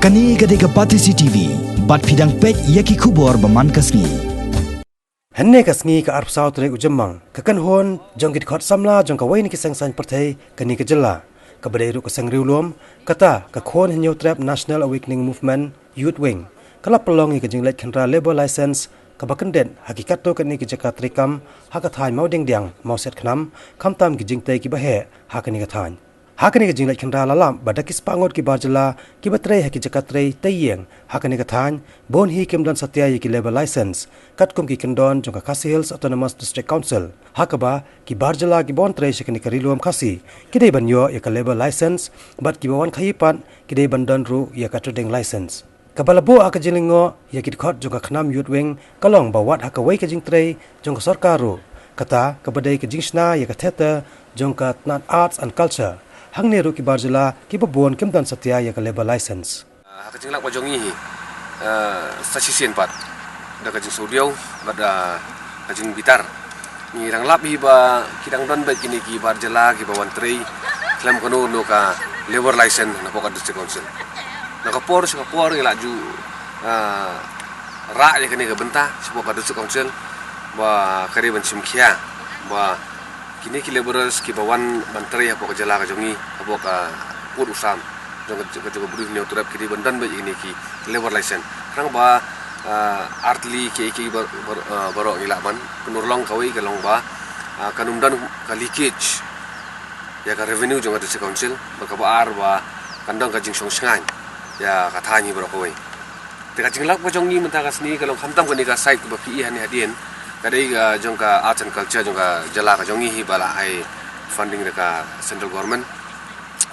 Kani gade ke Pati CCTV, bat pidang pek yaki kubor baman kasngi. Henne kasngi ka arp saut re ujemang, kakan hon jong git khot samla jong ka wain ki sang partai kani ke jela. Ka badai ru ka sang riulom, kata ka khon henyo trap National Awakening Movement Youth Wing. Kala pelongi ke jinglet khandra labor license ka bakenden hakikat to kani ki jakat rekam haka thain mau ding diang mau set khnam khamtam ki jingtai ki bahe hakani ka thain. Hakani ke jinglet khandra lalam badakis pangot ki barjala ki batrai haki jakatrei tayeng hakani ka thain bon hi kimdan satya ki labor license katkum ki kendon jong ka Khasi Hills Autonomous District Council hakaba ki barjala ki bon trai shikani ka rilum khasi kidai banyo ya ka labor license bat ki bawan khayipan kidai bandan ru ya ka trading license kabalabo aka jilingo ya ki khot jong ka khnam youth wing kalong bawat haka wai ka jingtrei jong ka sarkaru kata kabadai ka jingsna ya ka theater jong ka tnat arts and culture hang neru ki barjala ki babon kimdan satya ya ka labor license haka jinglak bajongi stasiun pat daga jing studio bada kajing bitar ni rang lap hi ba kidang don ba kini ki barjala ki bawan trei klam kono no ka labor license na poka district council na kapor ila ju ra ya kini ka benta sepoka district council ba kari ban simkhia ba kini ki laborers ki bawan menteri apa ke jala ka jongi apa ka put usam jong ka buru ni uturap ki bandan ba ini ki labor license rang ba artli ki baro ilaman penurlong kawai ka long ba kanumdan ka leakage ya ka revenue jong ka district council ba ka ba kandang ka jing song sangan ya ka thani baro kawai te ka jinglak ba jongi menta ka sni ka long khamtam ka ni ka site ba pi hani hadien kadai jong ka arts and culture jong ka jala ka jongi hi bala ai funding ka central government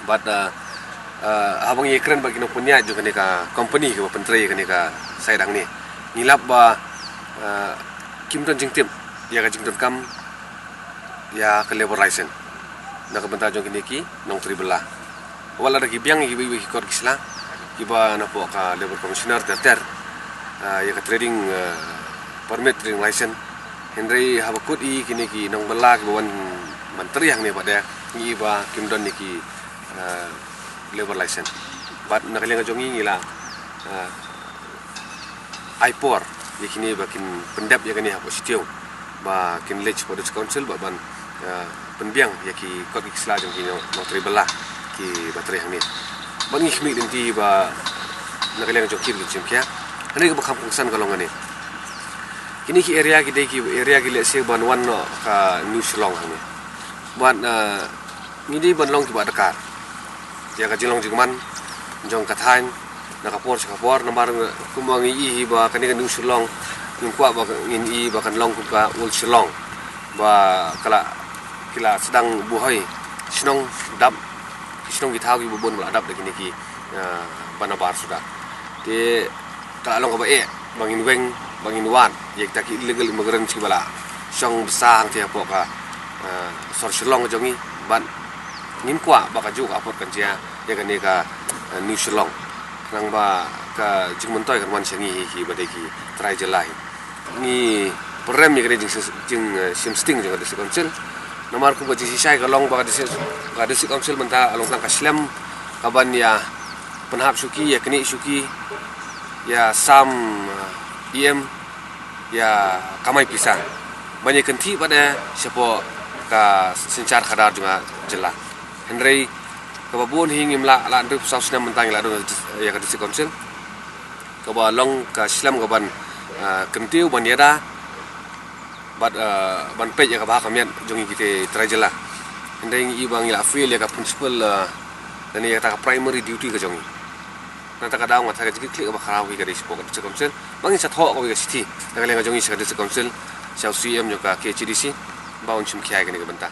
but abang ye keren bagi no punya jong ka company ka pentrai ka saidang ni nilap ba kimton jingtim ya ka jington kam ya ka labor license na ka benta jong ki nong tribela wala da gibyang gi wi kor kisla iba na po ka labor commissioner ter ya ka trading permit trading license Henry habakut i kini ki nong belak bawan menteri yang ni pada ni ba kimdon ni ki labor license bat nakalinga jongi ngila ipor ni kini ba kin pendap ya kini hapo sitio ba kin lech pada council ba ban penbiang ya ki kot ki sla jong kini no tribela ki bateri yang ni ban ngi khmi dinti ba nakalinga jokir ki chimkia ani ba kham kungsan kalongan ni kini ki area ki lese ban wan no ka New Shillong hani ban ngidi ban long ki ba Dakar ya ka jilong jingman jong ka thain na ka por nambar kumangi i ba kani ka New Shillong yung kwa ba ngin i ba kan long ku ka Old Shillong ba kila sedang buhay sinong dap sinong gitaw ki bubon bala dap de kini ki banabar sudah te ka long ka ba bangin weng bangin wan yek taki illegal immigrant si bala song besang ti apo ka sor Shillong jongi ban ngin kwa baka juk apot kan cia ya kan ka New Shillong nang ba ka jingmontoy kan wan sengi ki badai ki try jelai ni program ni kan jing simsting jong district council nomor ku baji sisai ka long ba district council menta along tang ka slam kaban ya penhap suki ya kini suki ya sam IM ya kamai pisang banyak kenti pada siapa ka sencar kadar juga jelas Henry kababun hingim la ndrup sausna mentang la ya ka district council kabalong ka Islam kaban kentiu banyada ban pej ya ka bah kamian jongi kita trajela Henry ibang ila feel ya ka principal dan ya ta primary duty ka jongi nanti kadang mata kita klik apa karawi dari sebuah district council, bangin satu kau kita city, nak lagi jongi sekarang district council, siapa CM juga KCDC, bawa cuma kiai kini kebentar.